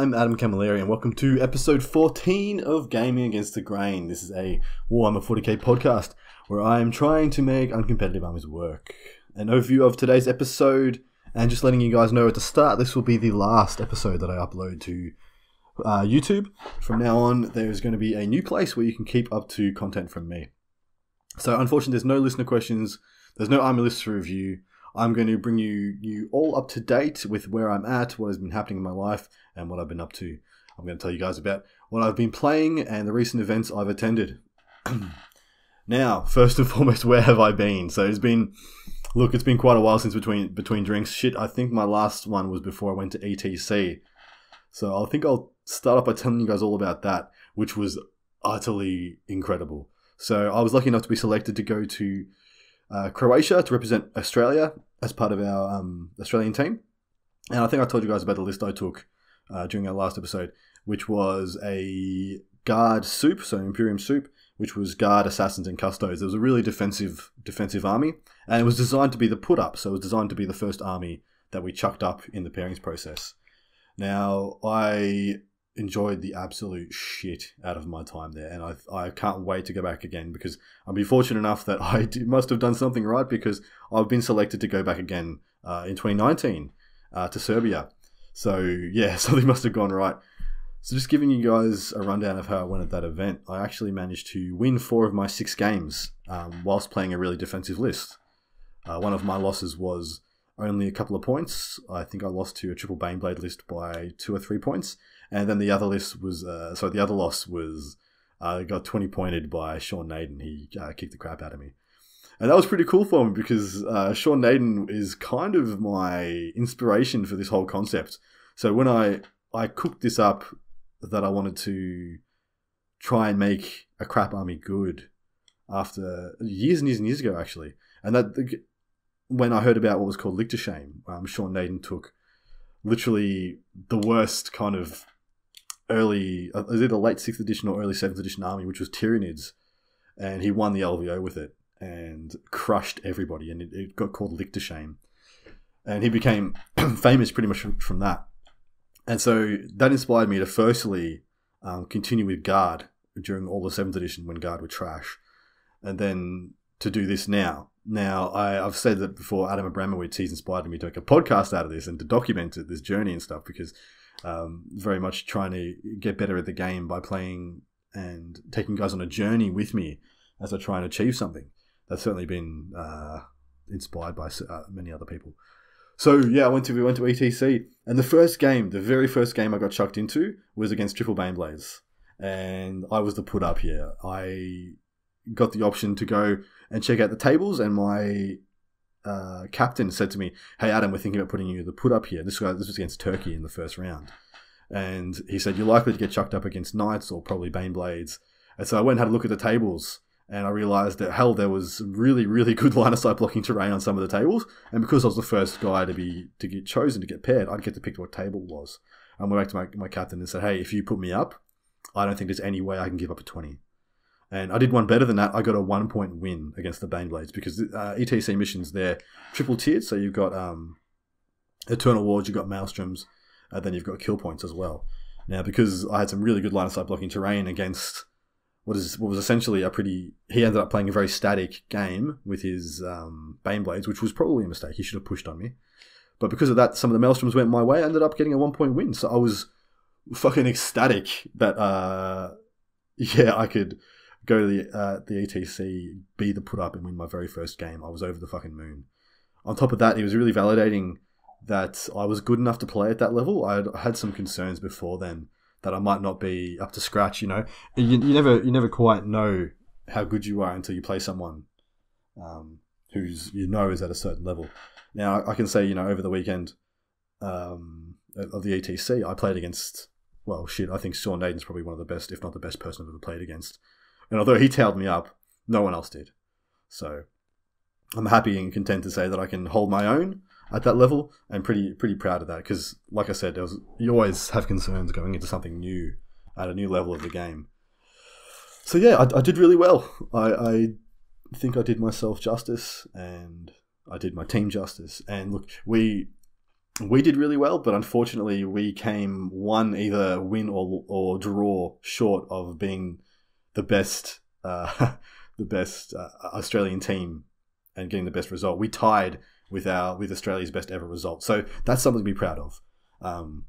I'm Adam Camilleri and welcome to episode 14 of Gaming Against the Grain. This is a Warhammer 40k podcast where I am trying to make uncompetitive armies work. An overview of today's episode, and just letting you guys know at the start, this will be the last episode that I upload to YouTube. From now on, there's going to be a new place where you can keep up to content from me. So unfortunately, there's no listener questions, there's no army lists to review. I'm going to bring you all up to date with where I'm at, what has been happening in my life, and what I've been up to. I'm going to tell you guys about what I've been playing and the recent events I've attended. Now, first and foremost, where have I been? So it's been quite a while since between drinks. Shit, I think my last one was before I went to ETC. So I think I'll start off by telling you guys all about that, which was utterly incredible. So I was lucky enough to be selected to go to Croatia to represent Australia as part of our Australian team. And I think I told you guys about the list I took during our last episode, which was a guard soup, so Imperium soup, which was guard, assassins, and custos. It was a really defensive army, and it was designed to be the put-up, so it was designed to be the first army that we chucked up in the pairings process. Now, I enjoyed the absolute shit out of my time there, and I can't wait to go back again, because I'll be fortunate enough that I must have done something right, because I've been selected to go back again in 2019 to Serbia. So yeah, something must have gone right. So just giving you guys a rundown of how I went at that event, I actually managed to win 4 of my 6 games whilst playing a really defensive list. One of my losses was only a couple of points. I think I lost to a triple Baneblade list by 2 or 3 points. And then the other loss was, got 20 pointed by Sean Naden. He kicked the crap out of me. And that was pretty cool for me, because Sean Naden is kind of my inspiration for this whole concept. So when I cooked this up, that I wanted to try and make a crap army good after years and years and years ago, actually. And that when I heard about what was called Lichtershame, Sean Naden took literally the worst kind of early, it was either late 6th edition or early 7th edition army, which was Tyranids, and he won the LVO with it and crushed everybody, and it got called Lichtershame. And he became famous pretty much from that. And so that inspired me to firstly continue with Guard during all the 7th edition when Guard were trash, and then to do this now. Now, I've said that before, Adam Abramowitz, he's inspired me to make a podcast out of this and to document this journey and stuff, because very much trying to get better at the game by playing and taking guys on a journey with me as I try and achieve something. That's certainly been inspired by many other people. So yeah, we went to ETC, and the very first game I got chucked into was against triple Baneblades, and I was the put up here. I got the option to go and check out the tables, and my captain said to me, "Hey Adam, we're thinking about putting you the put up here." This was against Turkey in the first round, and he said, "You're likely to get chucked up against Knights or probably Baneblades." And so I went and had a look at the tables, and I realised that, hell, there was really, really good line of sight blocking terrain on some of the tables. And because I was the first guy to get chosen to get paired, I'd get to pick what table it was. And I went back to my captain and said, "Hey, if you put me up, I don't think there's any way I can give up a 20. And I did one better than that. I got a 1-point win against the Baneblades, because ETC missions, they're triple tiered. So you've got Eternal Wards, you've got Maelstroms, and then you've got kill points as well. Now, because I had some really good line of sight blocking terrain against what was essentially he ended up playing a very static game with his Baneblades, which was probably a mistake. He should have pushed on me. But because of that, some of the Maelstroms went my way. I ended up getting a 1-point win. So I was fucking ecstatic that, I could go to the ETC, be the put-up, and win my very first game. I was over the fucking moon. On top of that, it was really validating that I was good enough to play at that level. I had some concerns before then that I might not be up to scratch, you know. You never quite know how good you are until you play someone who's is at a certain level. Now, I can say, over the weekend of the ETC, I played against, I think Sean Naden's probably one of the best, if not the best person I've ever played against. And although he tailed me up, no one else did. So I'm happy and content to say that I can hold my own at that level, and pretty proud of that, because like I said, you always have concerns going into something new at a new level of the game. So yeah, I did really well. I think I did myself justice, and I did my team justice. And look, we we did really well, but unfortunately we came either win or draw short of being the best the best Australian team and getting the best result. We tied with Australia's best ever result, so that's something to be proud of.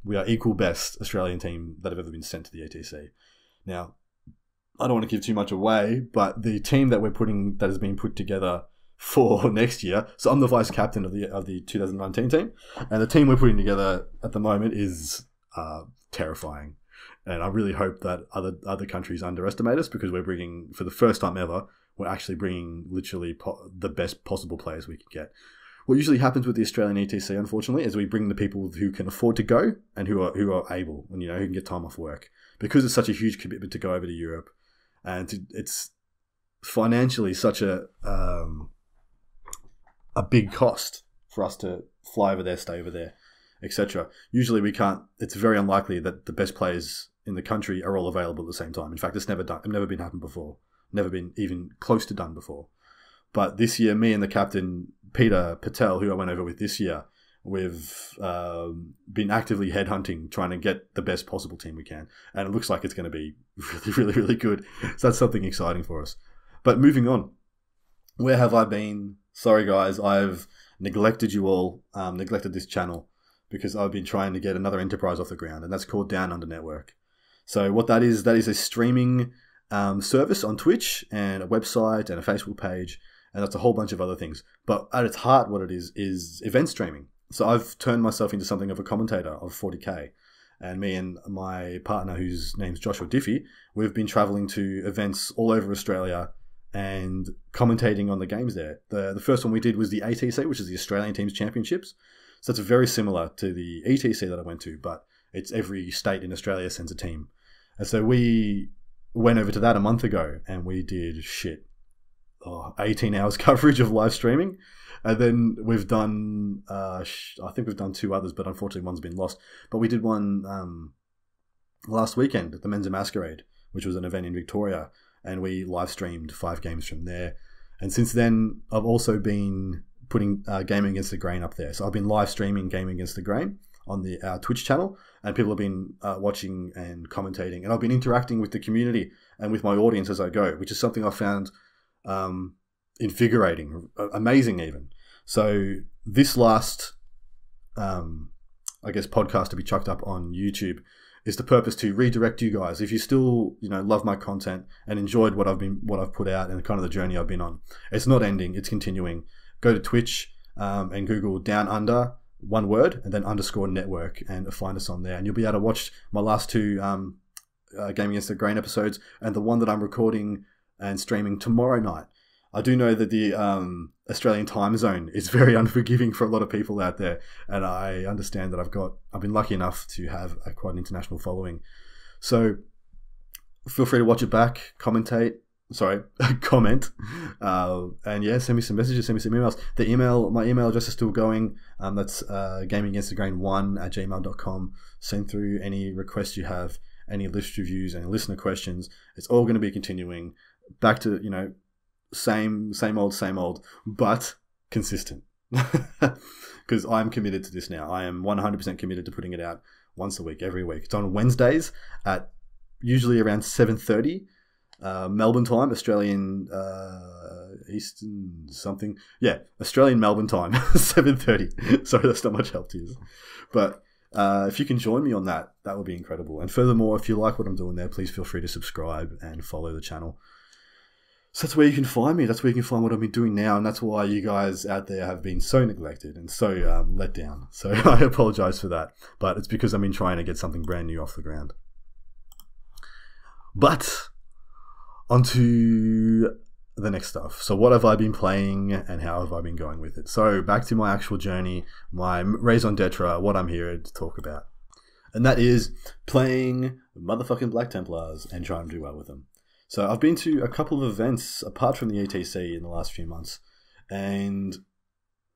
We are equal best Australian team that have ever been sent to the ATC. Now, I don't want to give too much away, but the team that has been put together for next year. So I'm the vice captain of the 2019 team, and the team we're putting together at the moment is terrifying. And I really hope that other countries underestimate us, because we're bringing, for the first time ever, we're actually bringing literally the best possible players we can get. What usually happens with the Australian ETC, unfortunately, is we bring the people who can afford to go and who are able, and who can get time off work, because it's such a huge commitment to go over to Europe, and it's financially such a big cost for us to fly over there, stay over there, etc. Usually we can't. It's very unlikely that the best players in the country are all available at the same time. In fact, it's never been happened before. Never been even close to done before. But this year, me and the captain, Peter Patel, who I went over with this year, we've been actively headhunting, trying to get the best possible team we can. And it looks like it's going to be really, really, really good. So that's something exciting for us. But moving on, where have I been? Sorry, guys, I've neglected you all, neglected this channel, because I've been trying to get another enterprise off the ground, and that's called Down Under Network. So what that is a streaming service on Twitch, and a website, and a Facebook page, and that's a whole bunch of other things. But at its heart, what it is event streaming. So I've turned myself into something of a commentator of 40K. And me and my partner, whose name's Joshua Diffie, we've been traveling to events all over Australia and commentating on the games there. The first one we did was the ATC, which is the Australian Teams Championships. So it's very similar to the ETC that I went to, but it's every state in Australia sends a team. And so we went over to that a month ago, and we did 18 hours coverage of live streaming. And then we've done, I think we've done 2 others, but unfortunately one's been lost. But we did one last weekend at the Men's Masquerade, which was an event in Victoria, and we live streamed 5 games from there. And since then, I've also been putting Gaming Against the Grain up there. So I've been live streaming Gaming Against the Grain on our Twitch channel, and people have been watching and commentating, and I've been interacting with the community and with my audience as I go, which is something I found invigorating, amazing even. So this last, podcast to be chucked up on YouTube is the purpose to redirect you guys. If you still, love my content and enjoyed what I've put out and kind of the journey I've been on, it's not ending, it's continuing. Go to Twitch and Google Down Under, one word, and then _network, and find us on there. And you'll be able to watch my last 2 Gaming Against the Grain episodes, and the one that I'm recording and streaming tomorrow night. I do know that the Australian time zone is very unforgiving for a lot of people out there, and I understand that I've been lucky enough to have quite an international following. So feel free to watch it back, comment, and yeah, send me some messages, send me some emails. My email address is still going. That's gamingagainstthegrain1@gmail.com. Send through any requests you have, any list reviews, any listener questions. It's all going to be continuing back to, same old, but consistent. Because I'm committed to this now. I am 100% committed to putting it out once a week, every week. It's on Wednesdays at usually around 7:30 Melbourne time, Australian Eastern something. Yeah, Australian Melbourne time, 7:30. Sorry, that's not much help to you. But if you can join me on that, that would be incredible. And furthermore, if you like what I'm doing there, please feel free to subscribe and follow the channel. So that's where you can find me. That's where you can find what I've been doing now. And that's why you guys out there have been so neglected and so let down. So I apologize for that. But it's because I've been trying to get something brand new off the ground. But onto the next stuff. So what have I been playing and how have I been going with it? So back to my actual journey, my raison d'etre, what I'm here to talk about. And that is playing motherfucking Black Templars and trying to do well with them. So I've been to a couple of events apart from the ETC in the last few months, and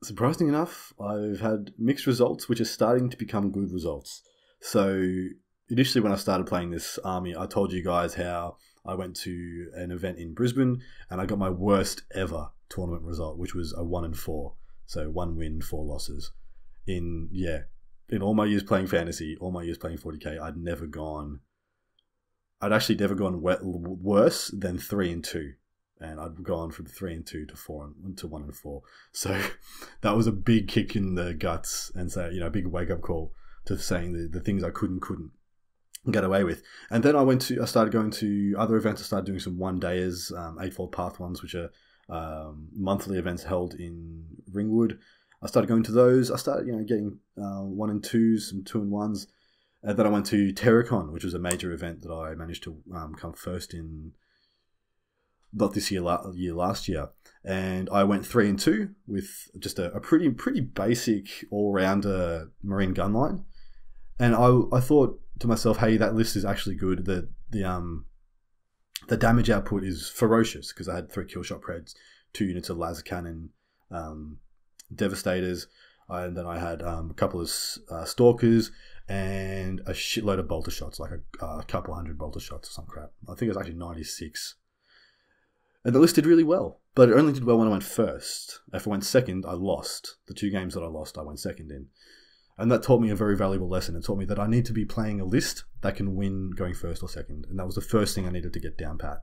surprisingly enough, I've had mixed results, which are starting to become good results. So initially when I started playing this army, I told you guys how I went to an event in Brisbane and I got my worst ever tournament result, which was a 1-4. So 1 win, 4 losses in, in all my years playing fantasy, all my years playing 40k, I'd actually never gone worse than 3 and 2. And I'd gone from 3 and 2 to 4 and to 1 and 4. So that was a big kick in the guts, and so, you know, a big wake up call to saying the things I couldn't get away with. And then I started going to other events. I started doing some 1-dayers, Eightfold Path ones, which are monthly events held in Ringwood. I started going to those. I started, you know, getting 1 and 2s, some 2 and 1s. And then I went to Terracon, which was a major event that I managed to come first in. Not this year, last year, and I went 3 and 2 with just a pretty basic all-rounder marine gun line. And I thought to myself, hey, that list is actually good. The damage output is ferocious because I had 3 killshot preds, 2 units of laser cannon, devastators, and then I had a couple of stalkers and a shitload of bolter shots, like a couple hundred bolter shots or some crap. I think it was actually 96. And the list did really well, but it only did well when I went first. If I went second, I lost. The 2 games that I lost, I went second in. And that taught me a very valuable lesson. It taught me that I need to be playing a list that can win going first or second. And that was the first thing I needed to get down pat.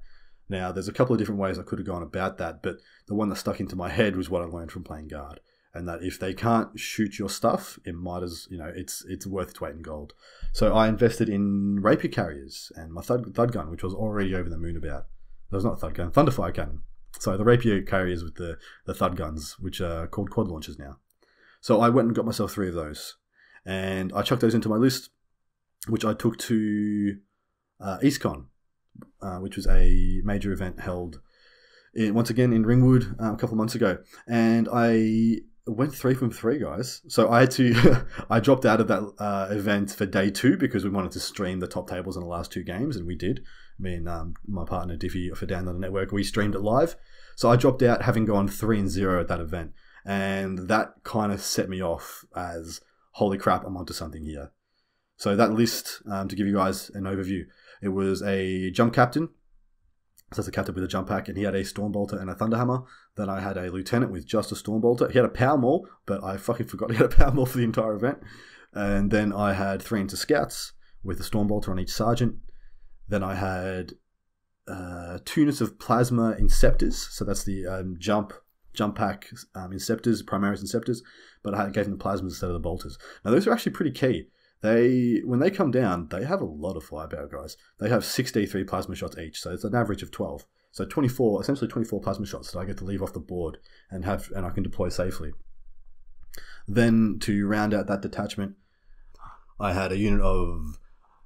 Now, there's a couple of different ways I could have gone about that, but the one that stuck into my head was what I learned from playing guard. And that if they can't shoot your stuff, it might as, you know, it's worth its weight in gold. So I invested in rapier carriers and my thud gun, which I was already over the moon about. That was not thud gun, Thunderfire cannon. So the rapier carriers with the thud guns, which are called quad launchers now. So I went and got myself 3 of those. And I chucked those into my list, which I took to EastCon, which was a major event held once again in Ringwood a couple of months ago. And I went 3 from 3, guys. So I had to, I dropped out of that event for day 2 because we wanted to stream the top tables in the last 2 games, and we did. Me and my partner Diffie for Down on the Network, we streamed it live. So I dropped out having gone 3 and 0 at that event, and that kind of set me off as, holy crap, I'm onto something here. So that list, to give you guys an overview, it was a jump captain. So that's a captain with a jump pack, and he had a Stormbolter and a Thunderhammer. Then I had a lieutenant with just a Stormbolter. He had a Power Maul, but I fucking forgot he had a Power Maul for the entire event. And then I had 3 into Scouts with a Stormbolter on each sergeant. Then I had 2 units of Plasma Inceptors. So that's the jump pack Inceptors, Primaris Inceptors. But I gave them the Plasmas instead of the Bolters. Now those are actually pretty key. When they come down, they have a lot of firepower, guys. They have 6d3 plasma shots each, so it's an average of 12. So 24, essentially 24 plasma shots that I get to leave off the board and I can deploy safely. Then to round out that detachment, I had a unit of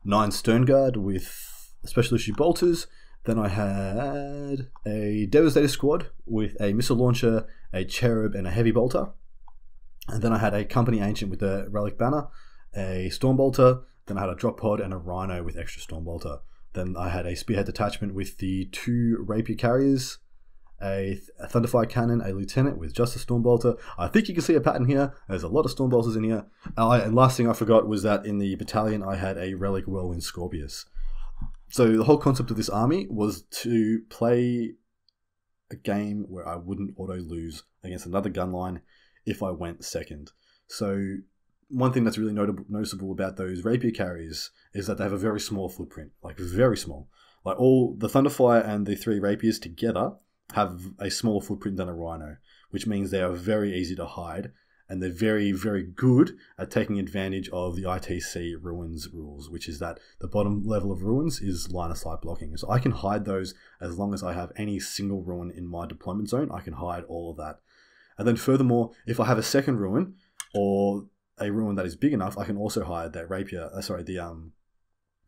9 Stern Guard with special issue bolters. Then I had a Devastator squad with a missile launcher, a Cherub, and a heavy bolter. And then I had a company ancient with a relic banner, a Stormbolter, then I had a drop pod and a Rhino with extra Stormbolter. Then I had a Spearhead detachment with the 2 Rapier carriers, a Thunderfire cannon, a lieutenant with just a Stormbolter. I think you can see a pattern here. There's a lot of Stormbolters in here. And last thing I forgot was that in the battalion I had a Relic Whirlwind Scorpius. So the whole concept of this army was to play a game where I wouldn't auto lose against another gun line if I went second. So one thing that's really noticeable about those rapier carriers is that they have a very small footprint, like very small. Like all the Thunderfire and the 3 rapiers together have a smaller footprint than a Rhino, which means they are very easy to hide, and they're very, very good at taking advantage of the ITC ruins rules, which is that the bottom level of ruins is line of sight blocking. So I can hide those as long as I have any single ruin in my deployment zone. I can hide all of that. And then furthermore, if I have a second ruin or a ruin that is big enough, I can also hide that rapier.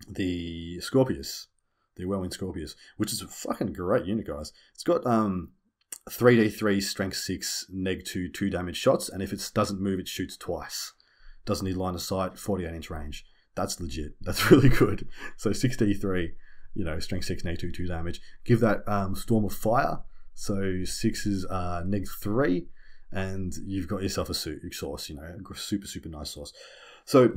The Scorpius, the Whirlwind Scorpius, which is a fucking great unit, guys. It's got 3d3 strength 6 neg 2 damage shots, and if it doesn't move, it shoots twice. Doesn't need line of sight, 48-inch range. That's legit. That's really good. So 6d3, you know, strength 6 neg 2 damage. Give that Storm of Fire. So 6 is neg 3. And you've got yourself a source, you know, a super, super nice source. So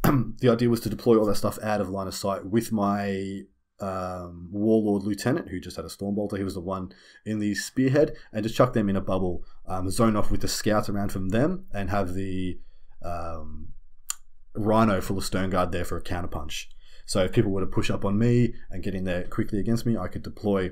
the idea was to deploy all that stuff out of line of sight with my Warlord Lieutenant, who just had a Stormbolter. He was the one in the Spearhead, and just chuck them in a bubble, zone off with the Scouts around from them, and have the Rhino full of Stern Guard there for a counterpunch. So if people were to push up on me and get in there quickly against me, I could deploy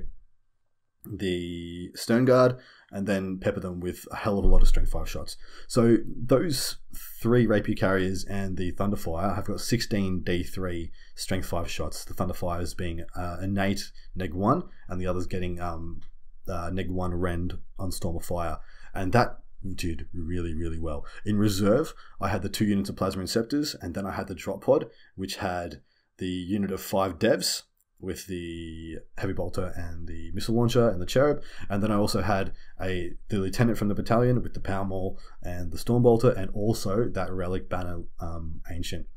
the Stern Guard and then pepper them with a hell of a lot of Strength 5 shots. So those 3 Rapier Carriers and the Thunderfire have got 16 D3 Strength 5 shots. The Thunderfires being innate neg-1 and the others getting neg-1 rend on Storm of Fire. And that did really, really well. In reserve, I had the 2 units of Plasma Inceptors, and then I had the Drop Pod, which had the unit of 5 Devs with the Heavy Bolter and the Missile Launcher and the Cherub, and then I also had the Lieutenant from the battalion with the Power Maul and the Storm Bolter, and also that Relic Banner Ancient.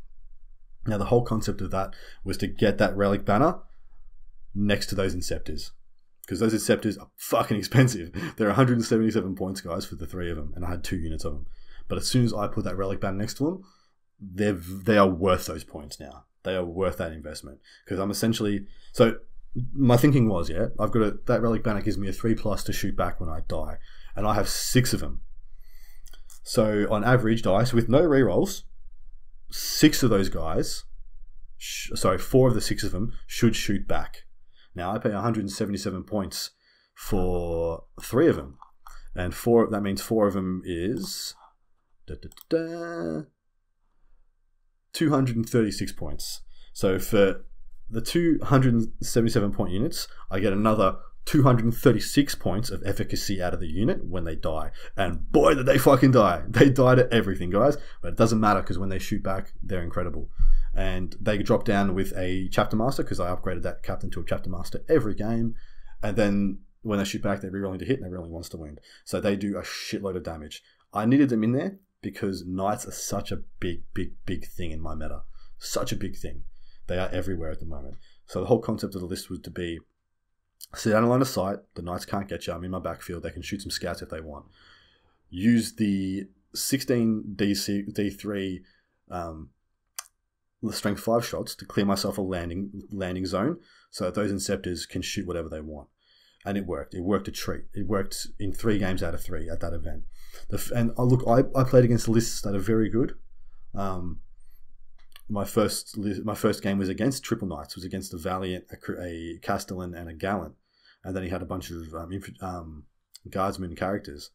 Now the whole concept of that was to get that Relic Banner next to those Inceptors, because those Inceptors are fucking expensive. They're 177 points, guys, for the 3 of them, and I had 2 units of them. But as soon as I put that Relic Banner next to them, they are worth those points now. They are worth that investment, because I'm essentially... So my thinking was, I've got that Relic Banner gives me a 3+ to shoot back when I die, and I have 6 of them. So on average dice, with no rerolls, 6 of those guys, 4 of the 6 of them should shoot back. Now I pay 177 points for 3 of them, and that means 4 of them is 236 points. So for the 277 point units, I get another 236 points of efficacy out of the unit when they die. And boy, did they fucking die. They died at everything, guys. But it doesn't matter, because when they shoot back, they're incredible. And they drop down with a Chapter Master, because I upgraded that captain to a Chapter Master every game. And then when they shoot back, they're rerolling to hit and they're rerolling once to wound. So they do a shitload of damage. I needed them in there because Knights are such a big, big, big thing in my meta. Such a big thing. They are everywhere at the moment. So the whole concept of the list was to be, sit down a line of sight, the Knights can't get you, I'm in my backfield, they can shoot some scouts if they want. Use the 16 D3 Strength 5 shots to clear myself a landing zone, so that those Inceptors can shoot whatever they want. And it worked. It worked a treat. It worked in 3 games out of 3 at that event. And look, I played against lists that are very good. My first game was against Triple Knights. It was against a Valiant, a Castellan, and a Gallant. And then he had a bunch of Guardsmen characters.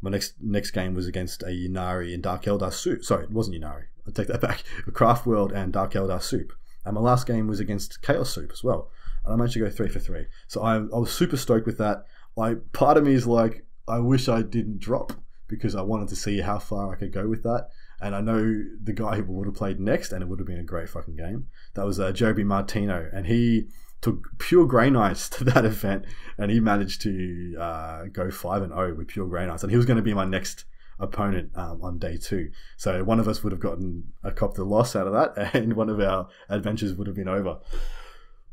My next game was against a Ynnari and Dark Eldar Soup. Sorry, it wasn't Ynnari. I take that back. A Craft World and Dark Eldar Soup. And my last game was against Chaos Soup as well. And I managed to go 3 for 3. So I was super stoked with that. Part of me is like, I wish I didn't drop, because I wanted to see how far I could go with that. And I know the guy who would have played next, and it would have been a great fucking game. That was Joby Martino, and he took pure Grey Knights to that event, and he managed to go 5-0 with pure Grey Knights, and he was going to be my next opponent on day 2. So one of us would have gotten a cop the loss out of that, and one of our adventures would have been over.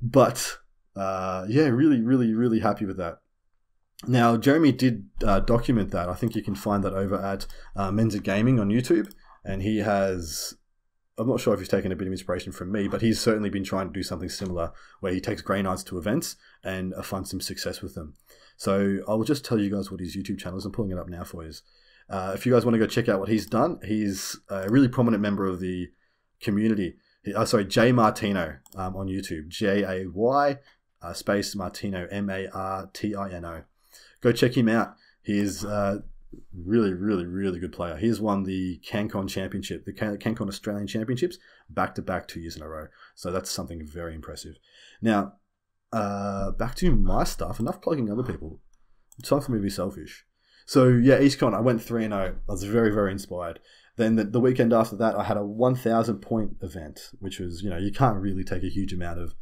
But yeah, really, really, really happy with that. Now, Jeremy did document that. I think you can find that over at Menza Gaming on YouTube. And he has, I'm not sure if he's taken a bit of inspiration from me, but he's certainly been trying to do something similar, where he takes Grey Knights to events and finds some success with them. So I'll just tell you guys what his YouTube channel is. I'm pulling it up now for you. If you guys want to go check out what he's done, he's a really prominent member of the community. Jay Martino on YouTube. Jay space Martino, Martino. Go check him out. He is really, really, really good player. He has won the CanCon Championship, the CanCon Australian Championships, back-to-back 2 years in a row. So that's something very impressive. Now, back to my stuff. Enough plugging other people. It's time for me to be selfish. So yeah, EastCon, I went 3-0. I was very, very inspired. Then the weekend after that, I had a 1,000 point event, which was, you can't really take a huge amount of,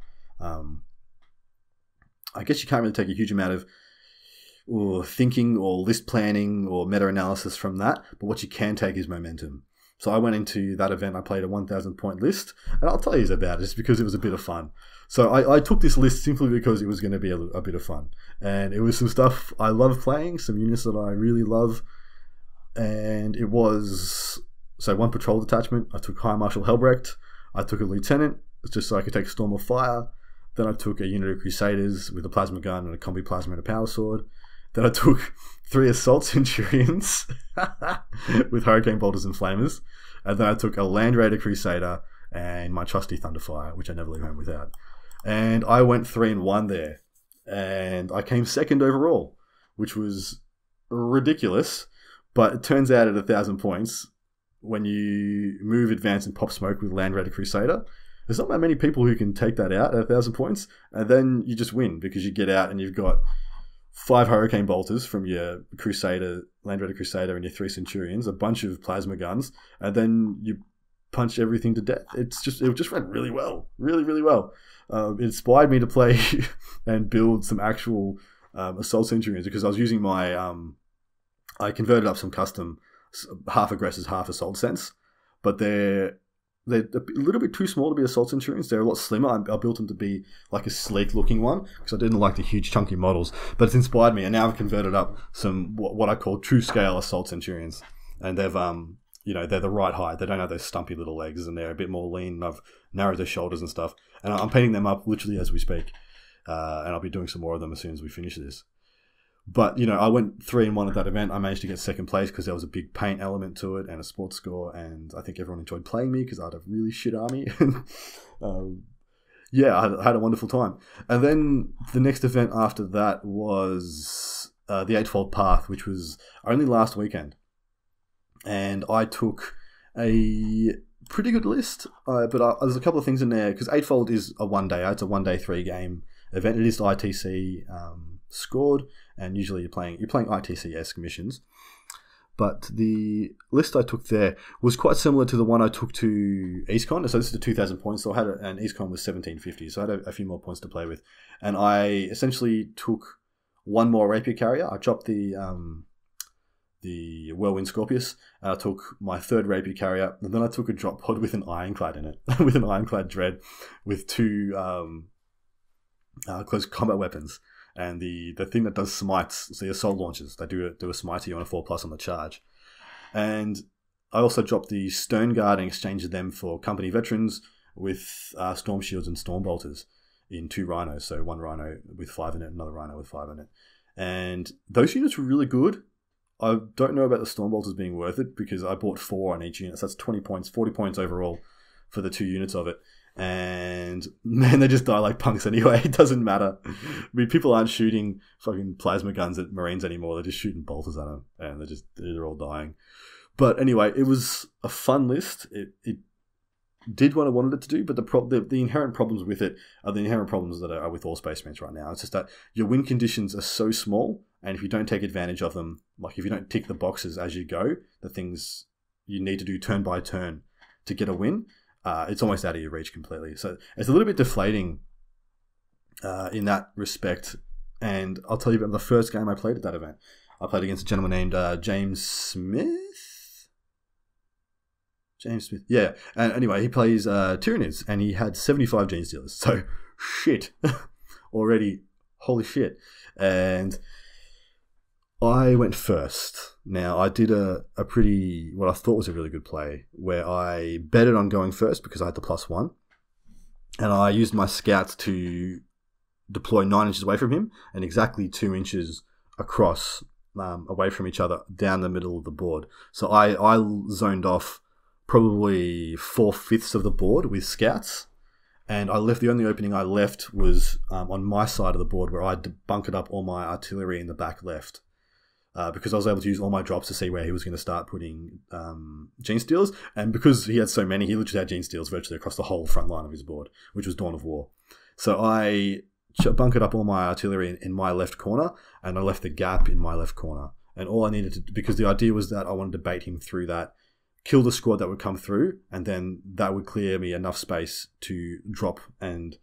I guess you can't really take a huge amount of thinking or list planning or meta-analysis from that, but what you can take is momentum. So I went into that event, I played a 1,000 point list, and I'll tell you about it just because it was a bit of fun. So I took this list simply because it was going to be a bit of fun, and it was some stuff I love playing, some units that I really love, and it was, so 1 patrol detachment, I took High Marshal Helbrecht, I took a lieutenant, just so I could take Storm of Fire, then I took a unit of Crusaders with a plasma gun and a combi plasma and a power sword. Then I took 3 Assault Centurions with Hurricane Bolters and Flamers. And then I took a Land Raider Crusader and my trusty Thunderfire, which I never leave home without. And I went 3-1 there. And I came second overall, which was ridiculous. But it turns out at 1,000 points, when you move, advance, and pop smoke with Land Raider Crusader, there's not that many people who can take that out at 1,000 points. And then you just win because you get out and you've got 5 Hurricane Bolters from your Crusader, Land Raider Crusader, and your 3 Centurions, a bunch of plasma guns, and then you punch everything to death. It just went really well, really, really well. It inspired me to play and build some actual Assault Centurions because I was using my I converted up some custom half aggressors, half assault cents, but they're a little bit too small to be Assault Centurions. They're a lot slimmer. I built them to be like a sleek looking one because I didn't like the huge chunky models, but it's inspired me, and now I've converted up some what I call true scale Assault Centurions, and they've they're the right height. They don't have those stumpy little legs, and they're a bit more lean, and I've narrowed their shoulders and stuff, and I'm painting them up literally as we speak, and I'll be doing some more of them as soon as we finish this. But, I went 3-1 at that event. I managed to get second place because there was a big paint element to it and a sports score. And I think everyone enjoyed playing me because I had a really shit army. I had a wonderful time. And then the next event after that was the Eightfold Path, which was only last weekend. And I took a pretty good list. But there's a couple of things in there because Eightfold is a one-day. It's a 1-day 3-game event. It is ITC scored, and usually you're playing ITC-esque missions. But the list I took there was quite similar to the one I took to EastCon. So this is the 2,000 points. So I had an EastCon was 1,750, so I had a few more points to play with. And I essentially took one more Rapier Carrier. I dropped the Whirlwind Scorpius, and I took my 3rd Rapier Carrier, and then I took a drop pod with an Ironclad in it, with an Ironclad Dread, with 2 close combat weapons. And the thing that does smites, so the assault launchers, they do a smite to you on a 4+ on the charge. And I also dropped the Stone Guard and exchanged them for company veterans with Storm Shields and Storm Bolters in 2 rhinos. So 1 rhino with 5 in it, another rhino with 5 in it. And those units were really good. I don't know about the Storm Bolters being worth it because I bought 4 on each unit. So that's 20 points, 40 points overall for the 2 units of it. And man, they just die like punks anyway. It doesn't matter. I mean, people aren't shooting fucking plasma guns at Marines anymore. They're just shooting bolters at them, and they're all dying. But anyway, it was a fun list. It did what I wanted it to do, but the inherent problems with it are the inherent problems that are with all Space Marines right now. It's just that your win conditions are so small, and if you don't take advantage of them, like if you don't tick the boxes as you go, the things you need to do turn by turn to get a win, it's almost out of your reach completely. So it's a little bit deflating in that respect. And I'll tell you about the first game I played at that event. I played against a gentleman named James Smith. Yeah. And anyway, he plays Tyranids, and he had 75 Gene Stealers. So shit. Already. Holy shit. And I went first. Now, I did a pretty, what I thought was a really good play, where I betted on going first because I had the +1. And I used my scouts to deploy 9 inches away from him and exactly 2 inches across, away from each other, down the middle of the board. So I zoned off probably 4/5 of the board with scouts. And the only opening I left was on my side of the board, where I bunkered up all my artillery in the back left. Because I was able to use all my drops to see where he was going to start putting Gene Steals. And because he had so many, he literally had Gene Steals virtually across the whole front line of his board, which was Dawn of War. So I bunkered up all my artillery in my left corner, and I left the gap in my left corner. And all I needed to, because the idea was that I wanted to bait him through that, kill the squad that would come through, and then that would clear me enough space to drop and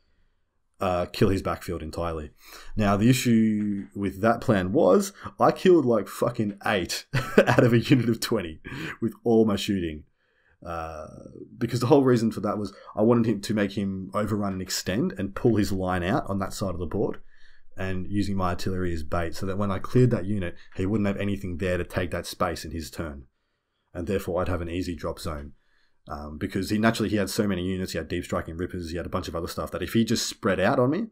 kill his backfield entirely. Now, the issue with that plan was I killed like fucking 8 out of a unit of 20 with all my shooting. Because the whole reason for that was I wanted to make him overrun and extend and pull his line out on that side of the board, and using my artillery as bait, so that when I cleared that unit, he wouldn't have anything there to take that space in his turn. And therefore, I'd have an easy drop zone. Because he had so many units, he had deep striking rippers, he had a bunch of other stuff that if he just spread out on me,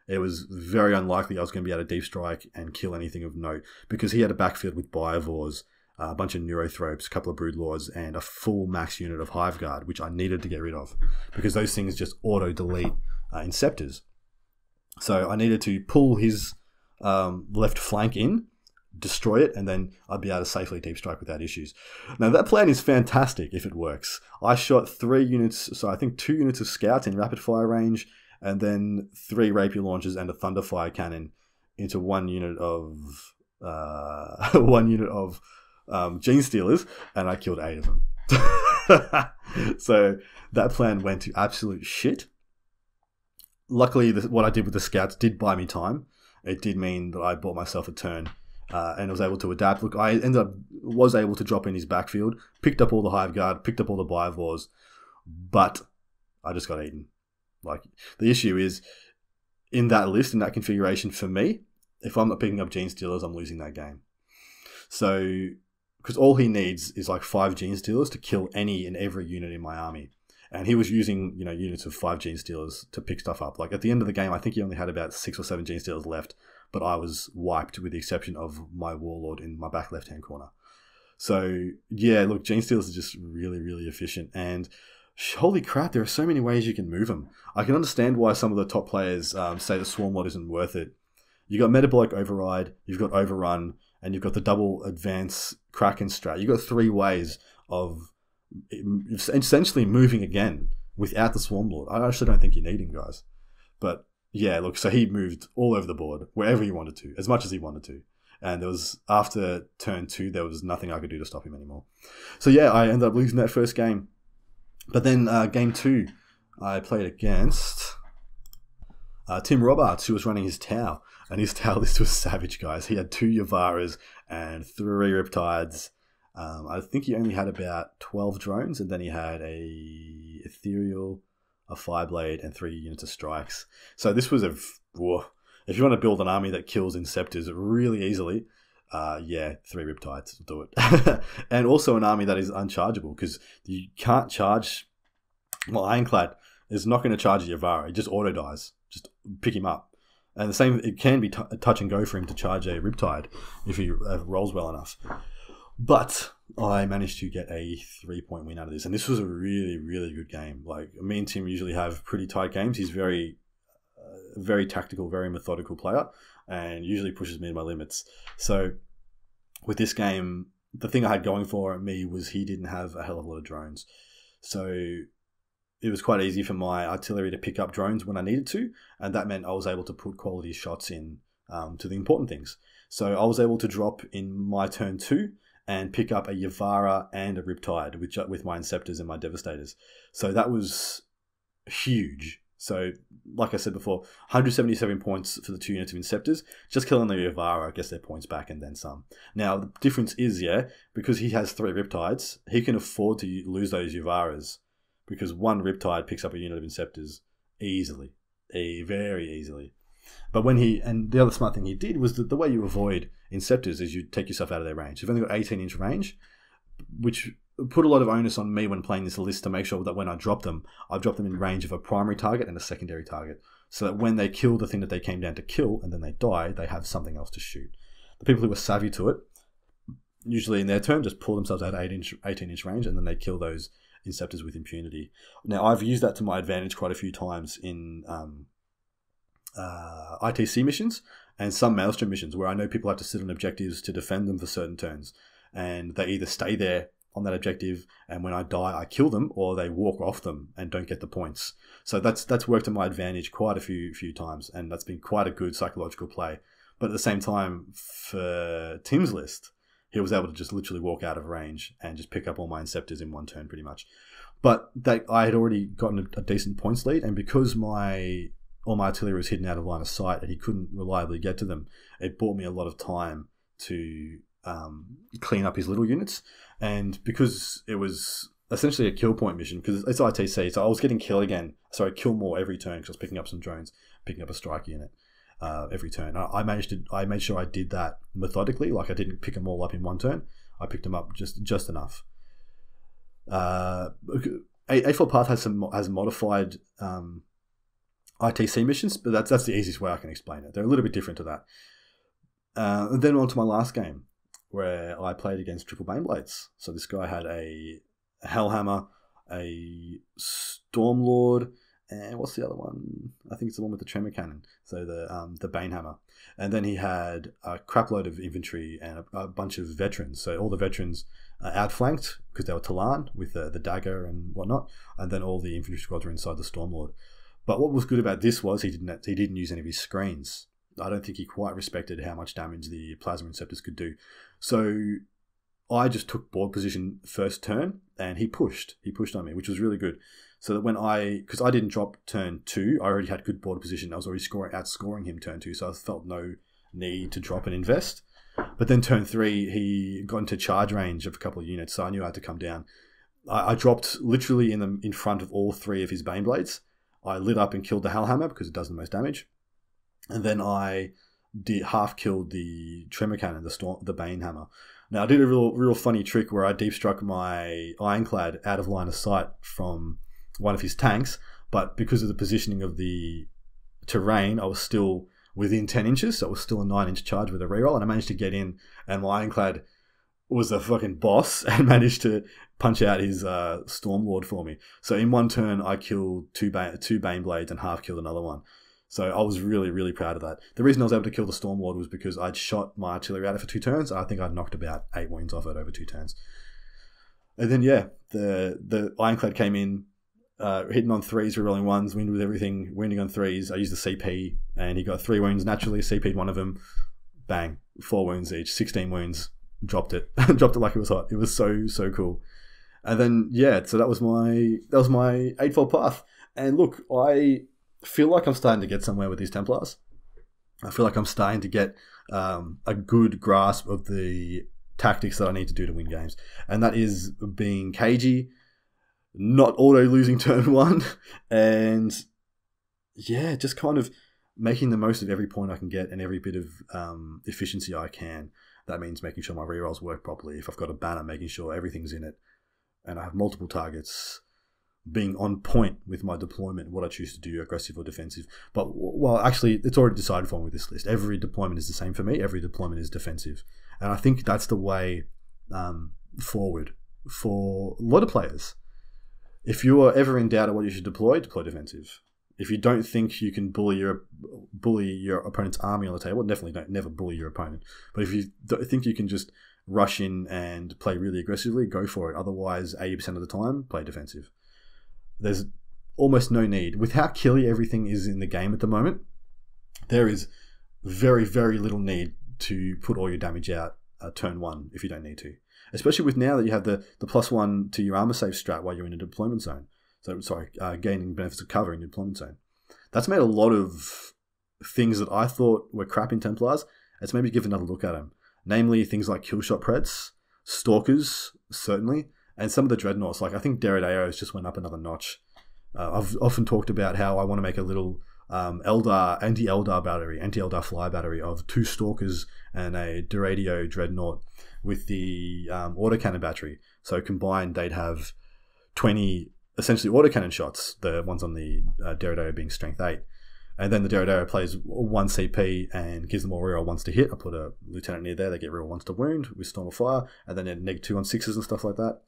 it was very unlikely I was going to be able to deep strike and kill anything of note, because he had a backfield with Biovores, a bunch of Neurothropes, a couple of Broodlords, and a full max unit of Hive Guard, which I needed to get rid of, because those things just auto-delete Inceptors. So I needed to pull his left flank in, destroy it, and then I'd be able to safely deep strike without issues. Now that plan is fantastic if it works. I shot 3 units, so I think 2 units of scouts in rapid fire range, and then 3 rapier launchers and a thunderfire cannon into 1 unit of Gene Stealers, and I killed 8 of them. So that plan went to absolute shit. Luckily, what I did with the scouts did buy me time. It did mean that I bought myself a turn and was able to adapt. Look, I was able to drop in his backfield, picked up all the Hive Guard, picked up all the Biovores, but I just got eaten. Like, the issue is, in that list, in that configuration, for me, if I'm not picking up Gene Stealers, I'm losing that game. So, because all he needs is like 5 Gene Stealers to kill any and every unit in my army. And he was using, units of 5 Gene Stealers to pick stuff up. Like, at the end of the game, I think he only had about 6 or 7 Gene Stealers left, but I was wiped with the exception of my Warlord in my back left-hand corner. So, yeah, look, Gene Stealers are just really, really efficient. And holy crap, there are so many ways you can move them. I can understand why some of the top players say the Swarm Lord isn't worth it. You've got Metabolic Override, you've got Overrun, and you've got the double advance Kraken strat. You've got 3 ways of essentially moving again without the Swarm Lord. I actually don't think you need him, guys. But yeah, look, so he moved all over the board, wherever he wanted to, as much as he wanted to. And there was, after turn 2, there was nothing I could do to stop him anymore. So yeah, I ended up losing that first game. But then game 2, I played against Tim Roberts, who was running his Tau. And his Tau list was savage, guys. He had 2 Yavaras and 3 Riptides. I think he only had about 12 drones, and then he had a Ethereal, a Fireblade, and 3 units of strikes. So this was if you want to build an army that kills Inceptors really easily, yeah, 3 Riptides will do it. And also an army that is unchargeable, because you can't charge. Well, Ironclad is not going to charge a Yavara. It just auto dies. Just pick him up. And the same, it can be touch and go for him to charge a Riptide if he rolls well enough. But I managed to get a 3-point win out of this. And this was a really, really good game. Like, me and Tim usually have pretty tight games. He's very tactical, very methodical player, and usually pushes me to my limits. So with this game, the thing I had going for me was he didn't have a hell of a lot of drones. So it was quite easy for my artillery to pick up drones when I needed to, and that meant I was able to put quality shots in to the important things. So I was able to drop in my turn 2 and pick up a Yavara and a Riptide with my Inceptors and my Devastators. So that was huge. So, like I said before, 177 points for the 2 units of Inceptors. Just killing the Yavara gets their points back and then some. Now, the difference is, because he has 3 Riptides, he can afford to lose those Yavaras, because 1 Riptide picks up a unit of Inceptors easily. Very easily. But and the other smart thing he did was that the way you avoid Inceptors is you take yourself out of their range. You've only got 18-inch range, which put a lot of onus on me when playing this list to make sure that when I drop them, I drop them in range of a primary target and a secondary target, so that when they kill the thing that they came down to kill and then they die, they have something else to shoot. The people who are savvy to it, usually in their turn, just pull themselves out of 18-inch range, and then they kill those Inceptors with impunity. Now, I've used that to my advantage quite a few times in ITC missions and some Maelstrom missions, where I know people have to sit on objectives to defend them for certain turns, and they either stay there on that objective, and when I die I kill them, or they walk off them and don't get the points. So that's worked to my advantage quite a few times, and that's been quite a good psychological play. But at the same time, for Tim's list, he was able to just literally walk out of range and just pick up all my Inceptors in 1 turn pretty much. But I had already gotten a decent points lead, and because all my artillery was hidden out of line of sight and he couldn't reliably get to them, it bought me a lot of time to clean up his little units. And because it was essentially a kill point mission, because it's ITC, so I was getting kill more every turn, because I was picking up some drones, picking up a strike unit every turn. I made sure I did that methodically. Like, I didn't pick them all up in 1 turn. I picked them up just enough. A4 Path has modified ITC missions, but that's the easiest way I can explain it. They're a little bit different to that. And then on to my last game, where I played against triple Baneblades. So this guy had a Hellhammer, a Stormlord, and what's the other one? I think it's the one with the Tremor Cannon. So the Banehammer. And then he had a crapload of infantry and a bunch of veterans. So all the veterans outflanked because they were Talan with the dagger and whatnot. And then all the infantry squads were inside the Stormlord. But what was good about this was he didn't use any of his screens. I don't think he quite respected how much damage the Plasma Inceptors could do. So I just took board position first turn, and he pushed. He pushed on me, which was really good. So that because I didn't drop turn 2, I already had good board position. I was already outscoring him turn 2, so I felt no need to drop and invest. But then turn 3, he got into charge range of a couple of units, so I knew I had to come down. I dropped literally in front of all 3 of his Baneblades. I lit up and killed the Hellhammer because it does the most damage. And then I half killed the Tremor Cannon, the Banehammer. Now I did a real funny trick where I deep struck my Ironclad out of line of sight from one of his tanks, but because of the positioning of the terrain, I was still within 10 inches, so it was still a 9-inch charge with a reroll, and I managed to get in, and my Ironclad was a fucking boss and managed to punch out his Stormlord for me. So in one turn, I killed two Baneblades and half killed another one. So I was really, really proud of that. The reason I was able to kill the Stormlord was because I'd shot my artillery at it for 2 turns. I think I'd knocked about 8 wounds off it over 2 turns. And then, yeah, the Ironclad came in, hitting on 3s, rerolling 1s, wind with everything, wounding on 3s. I used the CP, and he got 3 wounds naturally. CP'd one of them. Bang. 4 wounds each. 16 wounds. Dropped it. Dropped it like it was hot. It was so cool. And then, yeah, so that was my Eightfold Path. And look, I feel like I'm starting to get somewhere with these Templars. I feel like I'm starting to get a good grasp of the tactics that I need to do to win games. And that is being cagey, not auto-losing turn 1, and yeah, just kind of making the most of every point I can get and every bit of efficiency I can. That means making sure my rerolls work properly. If I've got a banner, making sure everything's in it, and I have multiple targets, being on point with my deployment, what I choose to do, aggressive or defensive. But, well, actually, it's already decided for me with this list. Every deployment is the same for me. Every deployment is defensive. And I think that's the way forward for a lot of players. If you are ever in doubt of what you should deploy defensive. If you don't think you can bully your opponent's army on the table, definitely never bully your opponent. But if you think you can just rush in and play really aggressively, go for it. Otherwise, 80% of the time, play defensive. There's almost no need. With how killy everything is in the game at the moment, there is very, very little need to put all your damage out turn 1 if you don't need to. Especially with now that you have the +1 to your armor save strat while you're in a deployment zone. So, gaining benefits of cover in your deployment zone. That's made a lot of things that I thought were crap in Templars. It's maybe give another look at them. Namely, things like Killshot Preds, Stalkers, certainly, and some of the Dreadnoughts. Like, I think Derrideos just went up another notch. I've often talked about how I want to make a little anti-Eldar fly battery of 2 Stalkers and a Derrideio Dreadnought with the autocannon battery. So combined, they'd have 20 essentially autocannon shots, the ones on the Derrideio being strength 8. And then the Derrideio plays 1 CP and gives them all reroll 1s to hit. I put a lieutenant near there, they get reroll 1s to wound with Storm of Fire, and then -2 on 6s and stuff like that.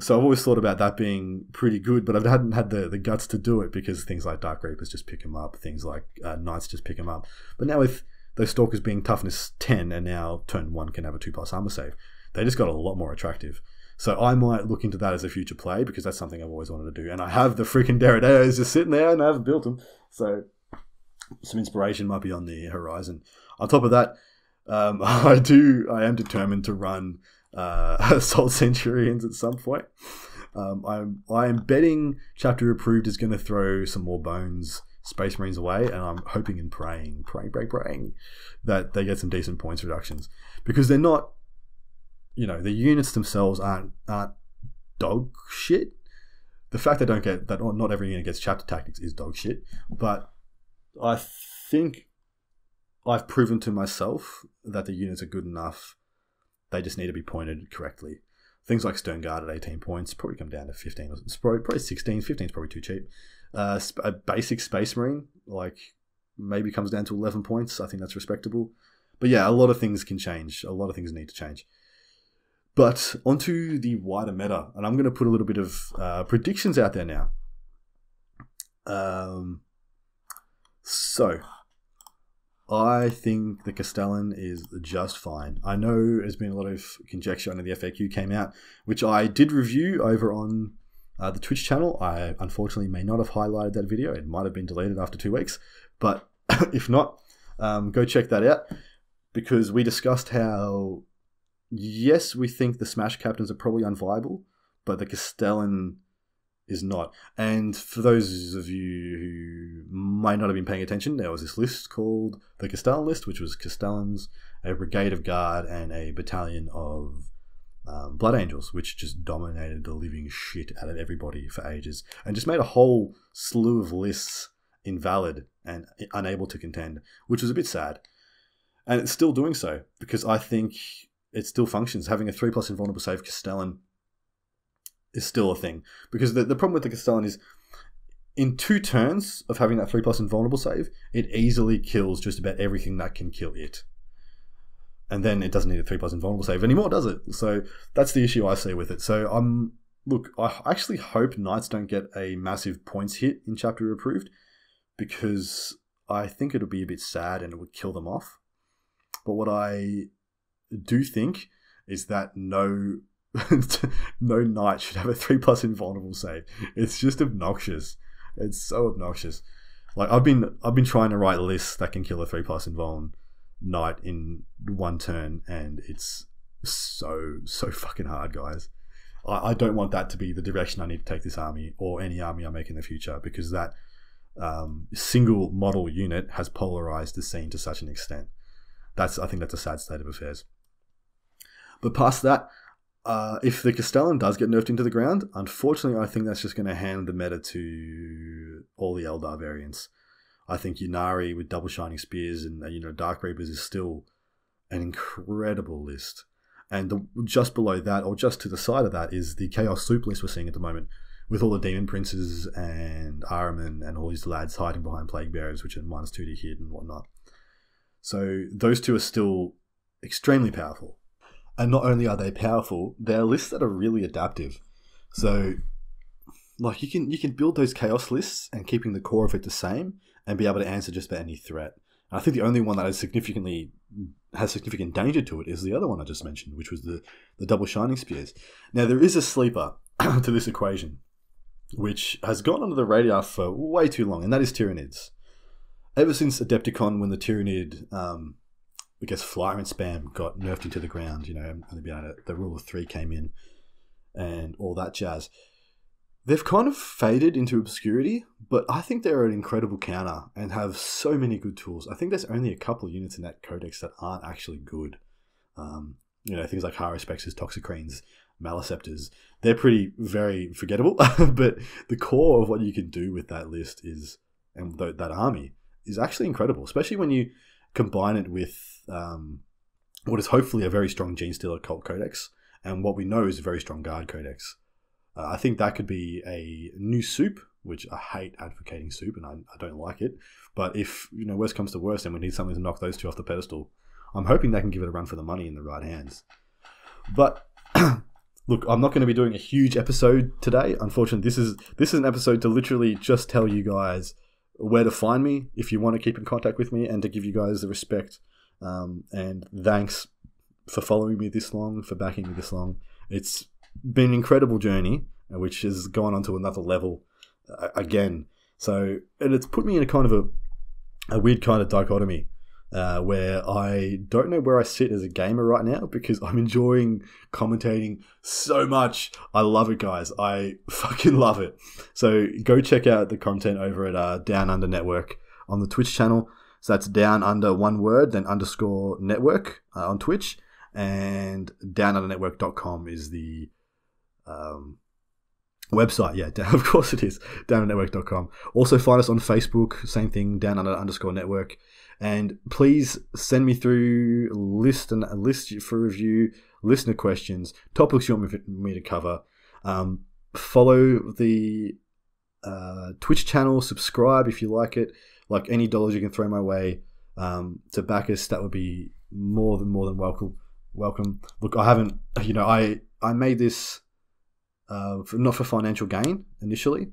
So I've always thought about that being pretty good, but I hadn't had the guts to do it because things like Dark Reapers just pick them up, things like Knights just pick them up. But now with those Stalkers being toughness 10 and now turn 1 can have a 2+ armor save, they just got a lot more attractive. So I might look into that as a future play because that's something I've always wanted to do. And I have the freaking Derrideos just sitting there and I haven't built them. So some inspiration might be on the horizon. On top of that, I am determined to run Assault Centurions at some point. I am betting Chapter Approved is going to throw some more bones Space Marines away, and I'm hoping and praying that they get some decent points reductions because they're not. The units themselves aren't dog shit. The fact they don't get that, not every unit gets chapter tactics is dog shit. But I think I've proven to myself that the units are good enough. They just need to be pointed correctly. Things like Stern Guard at 18 points probably come down to 15. It's probably 16. 15 is probably too cheap. A basic Space Marine, like, maybe comes down to 11 points. I think that's respectable. But yeah, a lot of things can change. A lot of things need to change. But onto the wider meta, and I'm going to put a little bit of predictions out there now. So, I think the Castellan is just fine. I know there's been a lot of conjecture when the FAQ came out, which I did review over on the Twitch channel. I unfortunately may not have highlighted that video. It might have been deleted after 2 weeks. But if not, go check that out. Because we discussed how, yes, we think the Smash captains are probably unviable, but the Castellan is not. And for those of you who might not have been paying attention, there was this list called the Castellan list, which was Castellans, a brigade of guard, and a battalion of Blood Angels, which just dominated the living shit out of everybody for ages, and just made a whole slew of lists invalid and unable to contend, which was a bit sad. And it's still doing so, because I think it still functions. Having a 3+ invulnerable save Castellan is still a thing. Because the problem with the Castellan is, in 2 turns of having that 3+ invulnerable save, it easily kills just about everything that can kill it. And then it doesn't need a 3+ invulnerable save anymore, does it? So that's the issue I see with it. So look, I actually hope Knights don't get a massive points hit in Chapter Approved, because I think it'll be a bit sad and it would kill them off. But what I do think is that no Knight should have a 3+ invulnerable save. It's just obnoxious. It's so obnoxious. Like, I've been trying to write lists that can kill a 3+ invuln Knight in 1 turn, and it's so fucking hard, guys. I don't want that to be the direction I need to take this army, or any army I make in the future, because that single model unit has polarized the scene to such an extent. I think that's a sad state of affairs. But past that, if the Castellan does get nerfed into the ground, unfortunately, I think that's just going to hand the meta to all the Eldar variants. I think Ynnari with double Shining Spears and Dark Reapers is still an incredible list. And just below that, or just to the side of that, is the Chaos Soup list we're seeing at the moment, with all the Demon Princes and Ahriman and all these lads hiding behind Plague Bearers, which are -2 to hit and whatnot. So those two are still extremely powerful. And not only are they powerful, they're lists that are really adaptive. So, like, you can build those Chaos lists and keeping the core of it the same and be able to answer just about any threat. And I think the only one that has significant danger to it is the other one I just mentioned, which was the double Shining Spears. Now, there is a sleeper to this equation, which has gone under the radar for way too long, and that is Tyranids. Ever since Adepticon, when the Tyranid, Flyer and Spam got nerfed into the ground, the rule of 3 came in, and all that jazz, they've kind of faded into obscurity, but I think they're an incredible counter and have so many good tools. I think there's only a couple of units in that codex that aren't actually good. Things like Haruspex, Toxicranes, Maliceptors, they're very forgettable, but the core of what you can do with that list and that army is actually incredible, especially when you combine it with what is hopefully a very strong Genestealer Cult Codex, and what we know is a very strong Guard Codex. I think that could be a new soup, which I hate advocating soup, and I don't like it. But if worst comes to worst and we need something to knock those two off the pedestal, I'm hoping they can give it a run for the money in the right hands. But look, I'm not going to be doing a huge episode today. Unfortunately, this is an episode to literally just tell you guys where to find me if you want to keep in contact with me, and to give you guys the respect and thanks for following me this long, for backing me this long. It's been an incredible journey, which has gone on to another level again. So, and it's put me in a kind of a weird kind of dichotomy where I don't know where I sit as a gamer right now, because I'm enjoying commentating so much. I love it, guys. I fucking love it. So go check out the content over at Down Under Network on the Twitch channel. So that's Down Under, one word, then _ network on Twitch, and downundernetwork.com is the website. Yeah, of course it is. Downundernetwork.com. Also find us on Facebook, same thing, Down Under _network. And please send me through a list for review, listener questions, topics you want me to cover. Follow the Twitch channel, subscribe if you like it. Like, any dollars you can throw my way to back us, that would be more than welcome. Look, I haven't, I made this not for financial gain initially,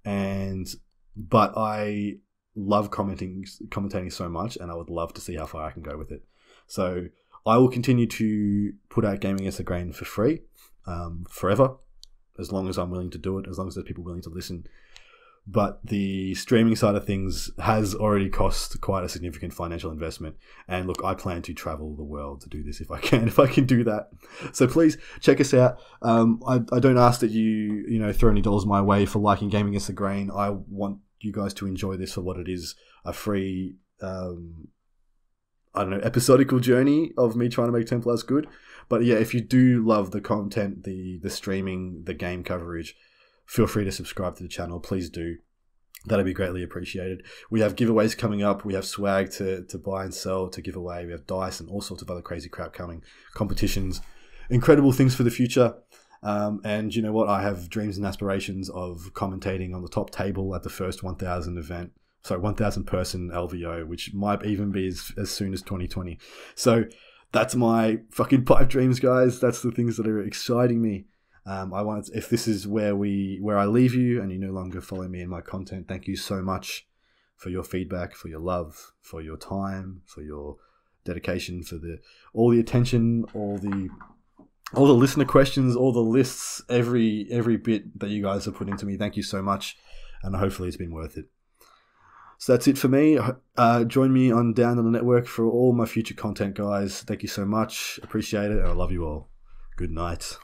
but I love commentating so much, and I would love to see how far I can go with it. So I will continue to put out Gaming Against the Grain for free forever, as long as I'm willing to do it, as long as there's people willing to listen. But the streaming side of things has already cost quite a significant financial investment. And look, I plan to travel the world to do this if I can do that. So please check us out. I don't ask that you throw any dollars my way for liking Gaming Against the Grain. I want you guys to enjoy this for what it is, a free, episodical journey of me trying to make Templars good. But yeah, if you do love the content, the streaming, the game coverage, feel free to subscribe to the channel. Please do. That'd be greatly appreciated. We have giveaways coming up. We have swag to buy and sell, to give away. We have dice and all sorts of other crazy crap coming. Competitions. Incredible things for the future. And you know what? I have dreams and aspirations of commentating on the top table at the first 1,000 event. So 1,000 person LVO, which might even be as soon as 2020. So that's my fucking pipe dreams, guys. That's the things that are exciting me. If this is where I leave you and you no longer follow me in my content, thank you so much for your feedback, for your love, for your time, for your dedication, for all the attention, all the listener questions, all the lists, every bit that you guys have put into me. Thank you so much, and hopefully it's been worth it. So that's it for me. Join me on Down on the Network for all my future content, guys. Thank you so much. Appreciate it, and I love you all. Good night.